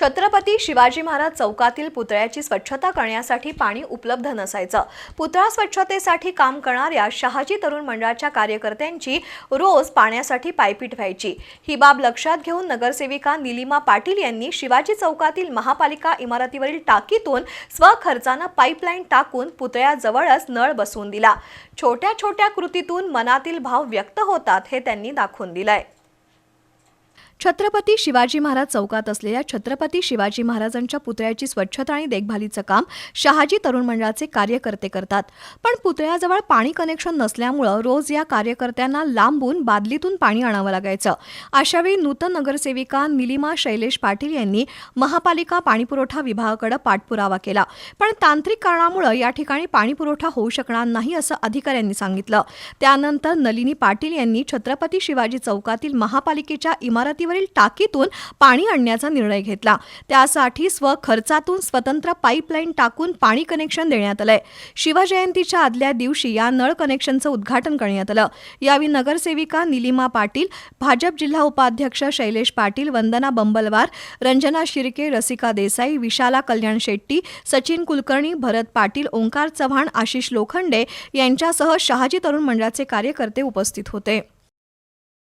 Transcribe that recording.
छत्रपती शिवाजी महाराज चौकातील पुतळ्याची स्वच्छता करण्यासाठी पाणी उपलब्ध नसायचं। पुतळा स्वच्छतेसाठी काम करणाऱ्या शहाजी तरुण मंडळाच्या कार्यकर्त्यांची रोज पाण्यासाठी पायपीट व्हायची। ही बाब लक्षात घेऊन नगरसेविका निलिमा पाटील यांनी शिवाजी चौकातील महापालिका इमारतीवरील टाकीतून स्वखर्चाने पाईपलाईन टाकून पुतळ्याजवळच नळ बसवून दिला। छोट्या छोट्या कृतीतून मनातील भाव व्यक्त होतात हे त्यांनी दाखवून दिलंय। छत्रपती शिवाजी महाराज चौकात असलेल्या छत्रपती शिवाजी महाराजांच्या पुतळ्याची स्वच्छता आणि देखभालीचं काम शहाजी तरुण मंडळाचे कार्यकर्ते करतात। पण पुतळ्याजवळ पाणी कनेक्शन नसल्यामुळे रोज या कार्यकर्त्यांना लांबून बादलीतून पाणी आणावं लागायचं। अशावेळी नूतन नगरसेविका निलिमा शैलेश पाटील यांनी महापालिका पाणीपुरवठा विभागाकडे पाठपुरावा केला, पण तांत्रिक कारणामुळे या ठिकाणी पाणीपुरवठा होऊ शकणार नाही असं अधिकाऱ्यांनी सांगितलं। त्यानंतर नलिनी पाटील यांनी छत्रपती शिवाजी चौकातील महापालिकेच्या इमारती टाकीतून पाणी आणण्याचा निर्णय घेतला। त्यासाठी स्वखर्चातून स्वतंत्र पाईपलाईन टाकून पाणी कनेक्शन देण्यात आलंय। शिवजयंतीच्या आदल्या दिवशी या नळ कनेक्शनचं उद्घाटन करण्यात आलं। यावेळी नगरसेविका निलिमा पाटील, भाजप जिल्हा उपाध्यक्ष शैलेश पाटील, वंदना बंबलवार, रंजना शिर्के, रसिका देसाई, विशाला कल्याण शेट्टी, सचिन कुलकर्णी, भरत पाटील, ओंकार चव्हाण, आशिष लोखंडे यांच्यासह शहाजी तरुण मंडळाचे कार्यकर्ते उपस्थित होते।